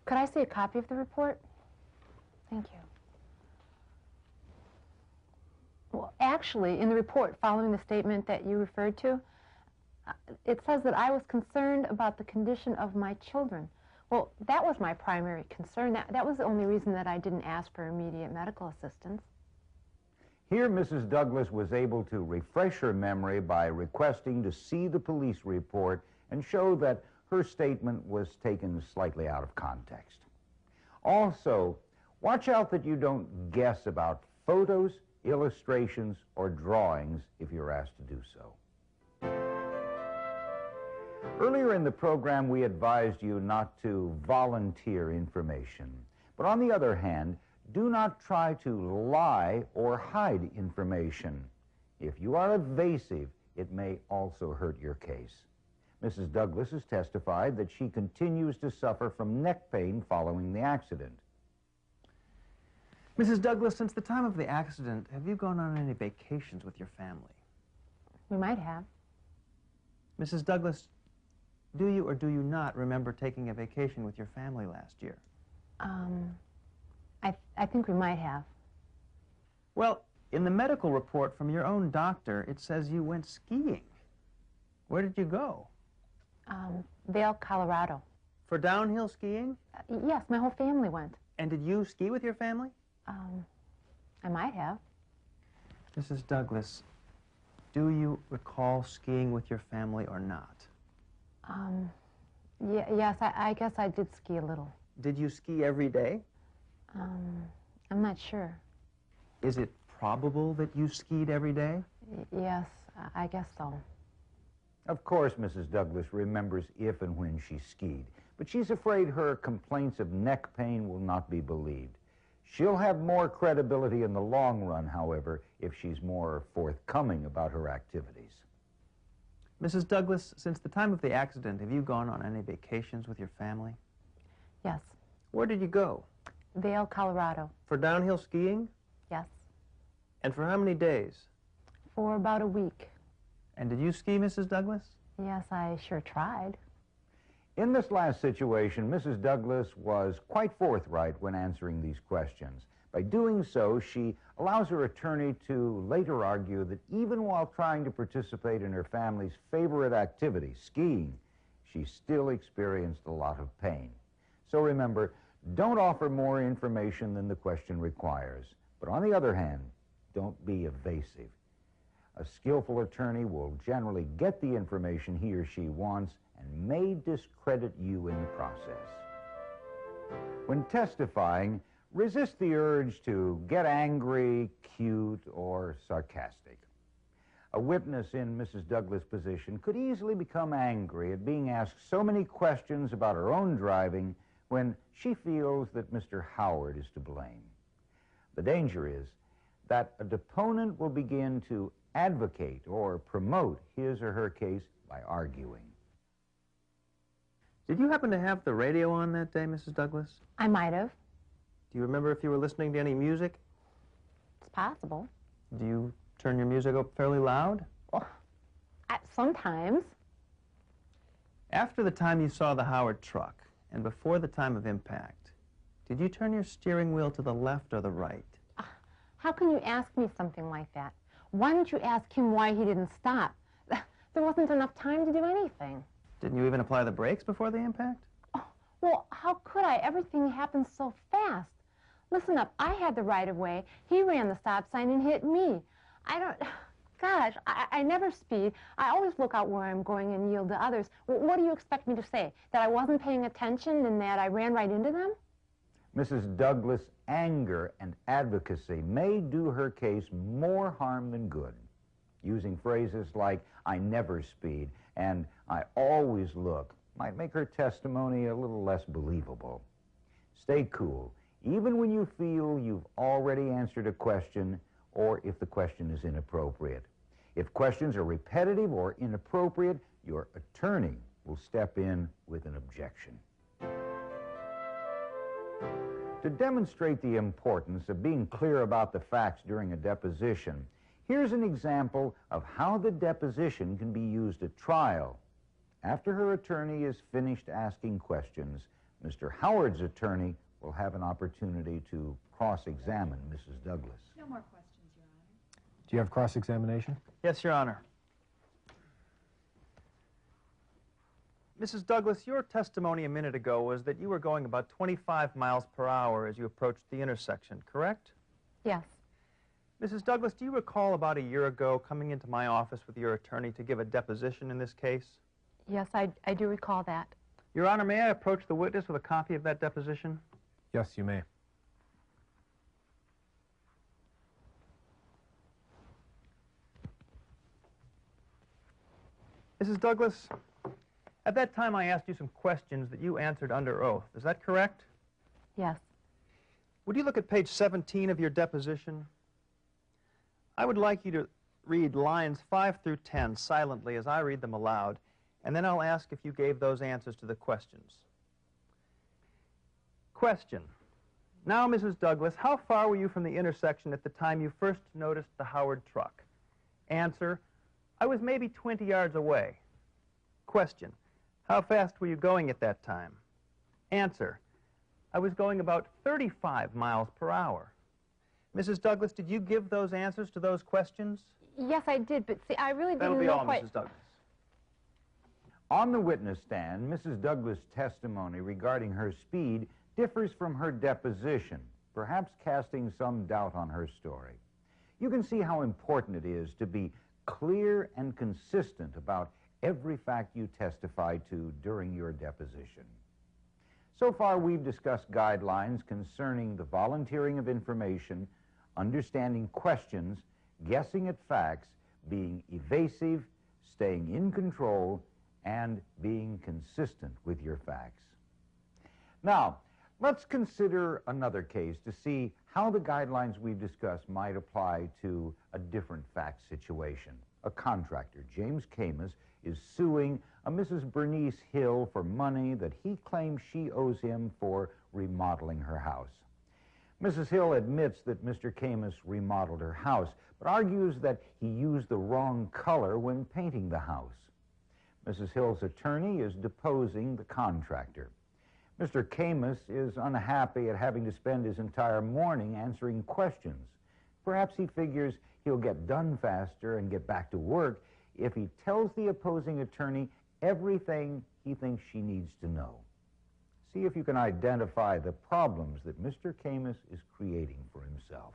Could I see a copy of the report? Thank you. Well, actually, in the report following the statement that you referred to, it says that I was concerned about the condition of my children. Well, that was my primary concern. That was the only reason that I didn't ask for immediate medical assistance. Here, Mrs. Douglas was able to refresh her memory by requesting to see the police report and show that her statement was taken slightly out of context. Also, watch out that you don't guess about photos, illustrations, or drawings if you're asked to do so. Earlier in the program, we advised you not to volunteer information. But on the other hand, do not try to lie or hide information. If you are evasive, it may also hurt your case. Mrs. Douglas has testified that she continues to suffer from neck pain following the accident. Mrs. Douglas, since the time of the accident, have you gone on any vacations with your family? We might have. Mrs. Douglas, do you or do you not remember taking a vacation with your family last year? I think we might have. Well, in the medical report from your own doctor, it says you went skiing. Where did you go? Vail, Colorado. For downhill skiing? Yes, my whole family went. And did you ski with your family? I might have. Mrs. Douglas, do you recall skiing with your family or not? Yes, I guess I did ski a little. Did you ski every day? I'm not sure. Is it probable that you skied every day? Yes, I guess so. Of course, Mrs. Douglas remembers if and when she skied, but she's afraid her complaints of neck pain will not be believed. She'll have more credibility in the long run, however, if she's more forthcoming about her activities. Mrs. Douglas, since the time of the accident, have you gone on any vacations with your family? Yes. Where did you go? Vail, Colorado. For downhill skiing? Yes. And for how many days? For about a week. And did you ski, Mrs. Douglas? Yes, I sure tried. In this last situation, Mrs. Douglas was quite forthright when answering these questions. By doing so, she allows her attorney to later argue that even while trying to participate in her family's favorite activity, skiing, she still experienced a lot of pain. So remember, don't offer more information than the question requires. But on the other hand, don't be evasive. A skillful attorney will generally get the information he or she wants and may discredit you in the process. When testifying, resist the urge to get angry, cute, or sarcastic. A witness in Mrs. Douglas' position could easily become angry at being asked so many questions about her own driving when she feels that Mr. Howard is to blame. The danger is that a deponent will begin to advocate or promote his or her case by arguing. Did you happen to have the radio on that day, Mrs. Douglas? I might have. Do you remember if you were listening to any music? It's possible. Do you turn your music up fairly loud? Well, sometimes. After the time you saw the Howard truck and before the time of impact, did you turn your steering wheel to the left or the right? How can you ask me something like that? Why didn't you ask him why he didn't stop? There wasn't enough time to do anything. Didn't you even apply the brakes before the impact? Oh, well, how could I? Everything happened so fast. Listen up, I had the right-of-way. He ran the stop sign and hit me. Gosh, I never speed. I always look out where I'm going and yield to others. What do you expect me to say? That I wasn't paying attention and that I ran right into them? Mrs. Douglas' anger and advocacy may do her case more harm than good. Using phrases like, I never speed, and I always look, might make her testimony a little less believable. Stay cool, even when you feel you've already answered a question or if the question is inappropriate. If questions are repetitive or inappropriate, your attorney will step in with an objection. To demonstrate the importance of being clear about the facts during a deposition, here's an example of how the deposition can be used at trial. After her attorney is finished asking questions, Mr. Howard's attorney will have an opportunity to cross-examine Mrs. Douglas. No more questions, Your Honor. Do you have cross-examination? Yes, Your Honor. Mrs. Douglas, your testimony a minute ago was that you were going about 25 miles per hour as you approached the intersection, correct? Yes. Mrs. Douglas, do you recall about a year ago coming into my office with your attorney to give a deposition in this case? Yes, I do recall that. Your Honor, may I approach the witness with a copy of that deposition? Yes, you may. Mrs. Douglas, at that time I asked you some questions that you answered under oath. Is that correct? Yes. Would you look at page 17 of your deposition? I would like you to read lines 5 through 10 silently as I read them aloud, and then I'll ask if you gave those answers to the questions. Question. Now, Mrs. Douglas, how far were you from the intersection at the time you first noticed the Howard truck? Answer. I was maybe 20 yards away. Question. How fast were you going at that time? Answer. I was going about 35 miles per hour. Mrs. Douglas, did you give those answers to those questions? Yes, I did, but see, I really That'll didn't be know all, quite... Mrs. Douglas. On the witness stand, Mrs. Douglas' testimony regarding her speed differs from her deposition, perhaps casting some doubt on her story. You can see how important it is to be clear and consistent about every fact you testify to during your deposition. So far, we've discussed guidelines concerning the volunteering of information, understanding questions, guessing at facts, being evasive, staying in control, and being consistent with your facts. Now, let's consider another case to see how the guidelines we've discussed might apply to a different fact situation. A contractor, James Camus, is suing a Mrs. Bernice Hill for money that he claims she owes him for remodeling her house. Mrs. Hill admits that Mr. Camus remodeled her house, but argues that he used the wrong color when painting the house. Mrs. Hill's attorney is deposing the contractor. Mr. Camus is unhappy at having to spend his entire morning answering questions. Perhaps he figures he'll get done faster and get back to work if he tells the opposing attorney everything he thinks she needs to know. See if you can identify the problems that Mr. Camus is creating for himself.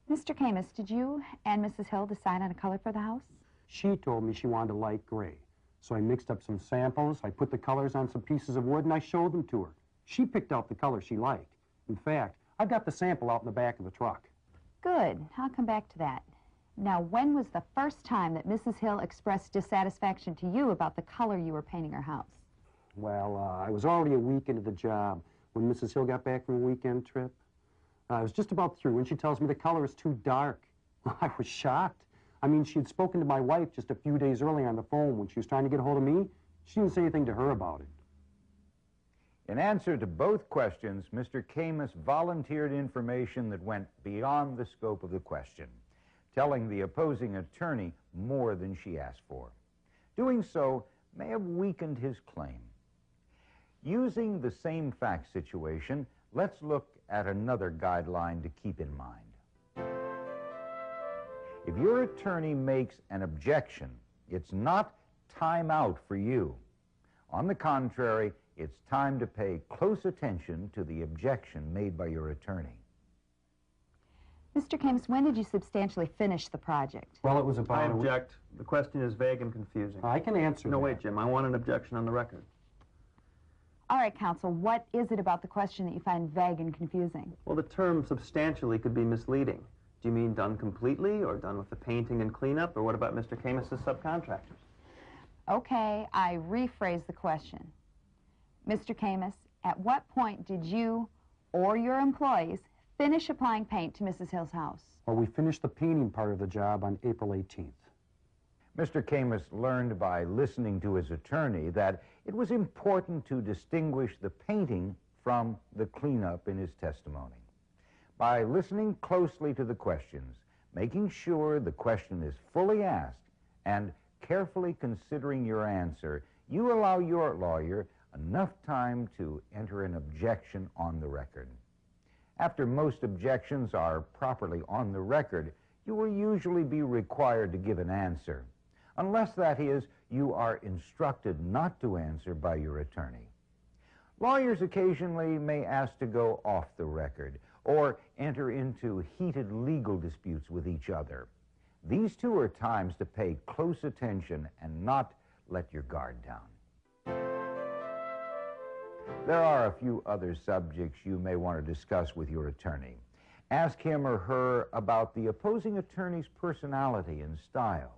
Mr. Camus, did you and Mrs. Hill decide on a color for the house? She told me she wanted a light gray. So I mixed up some samples, I put the colors on some pieces of wood, and I showed them to her. She picked out the color she liked. In fact, I've got the sample out in the back of the truck. Good. I'll come back to that. Now, when was the first time that Mrs. Hill expressed dissatisfaction to you about the color you were painting her house? Well, I was already a week into the job when Mrs. Hill got back from a weekend trip. I was just about through when she tells me the color is too dark. I was shocked. I mean, she had spoken to my wife just a few days earlier on the phone when she was trying to get a hold of me. She didn't say anything to her about it. In answer to both questions, Mr. Camus volunteered information that went beyond the scope of the question, telling the opposing attorney more than she asked for. Doing so may have weakened his claim. Using the same fact situation, let's look at another guideline to keep in mind. If your attorney makes an objection, it's not time out for you. On the contrary, it's time to pay close attention to the objection made by your attorney. Mr. Camus, when did you substantially finish the project? Well, it was about I object. The question is vague and confusing. I can answer No, that. wait, Jim. I want an objection on the record. All right, counsel, what is it about the question that you find vague and confusing? Well, the term substantially could be misleading. Do you mean done completely, or done with the painting and cleanup, or what about Mr. Camus's subcontractors? Okay, I rephrase the question. Mr. Camus, at what point did you or your employees finish applying paint to Mrs. Hill's house? Well, we finished the painting part of the job on April 18th. Mr. Camus learned by listening to his attorney that it was important to distinguish the painting from the cleanup in his testimony. By listening closely to the questions, making sure the question is fully asked, and carefully considering your answer, you allow your lawyer enough time to enter an objection on the record. After most objections are properly on the record, you will usually be required to give an answer, unless, that is, you are instructed not to answer by your attorney. Lawyers occasionally may ask to go off the record or enter into heated legal disputes with each other. These two are times to pay close attention and not let your guard down. There are a few other subjects you may want to discuss with your attorney. Ask him or her about the opposing attorney's personality and style.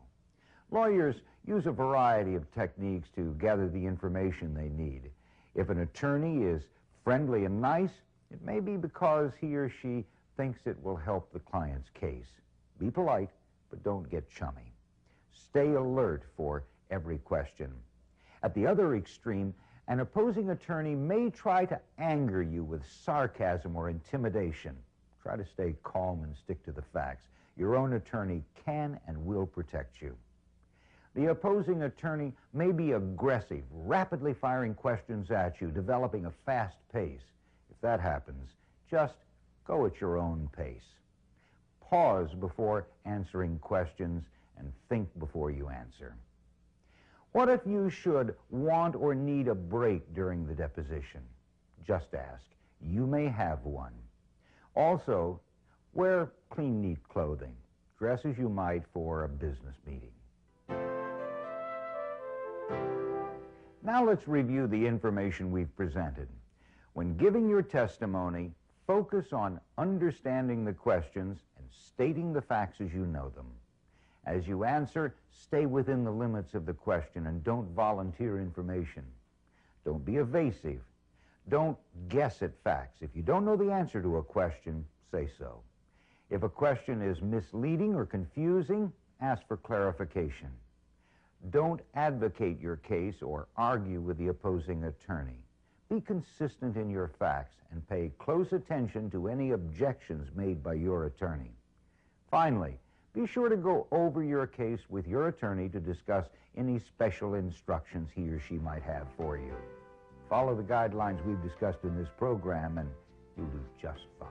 Lawyers use a variety of techniques to gather the information they need. If an attorney is friendly and nice, it may be because he or she thinks it will help the client's case. Be polite, but don't get chummy. Stay alert for every question. At the other extreme, an opposing attorney may try to anger you with sarcasm or intimidation. Try to stay calm and stick to the facts. Your own attorney can and will protect you. The opposing attorney may be aggressive, rapidly firing questions at you, developing a fast pace. If that happens, just go at your own pace. Pause before answering questions and think before you answer. What if you should want or need a break during the deposition? Just ask. You may have one. Also, wear clean, neat clothing. Dress as you might for a business meeting. Now let's review the information we've presented. When giving your testimony, focus on understanding the questions and stating the facts as you know them. As you answer, stay within the limits of the question and don't volunteer information. Don't be evasive. Don't guess at facts. If you don't know the answer to a question, say so. If a question is misleading or confusing, ask for clarification. Don't advocate your case or argue with the opposing attorney. Be consistent in your facts and pay close attention to any objections made by your attorney. Finally, be sure to go over your case with your attorney to discuss any special instructions he or she might have for you. Follow the guidelines we've discussed in this program and you'll do just fine.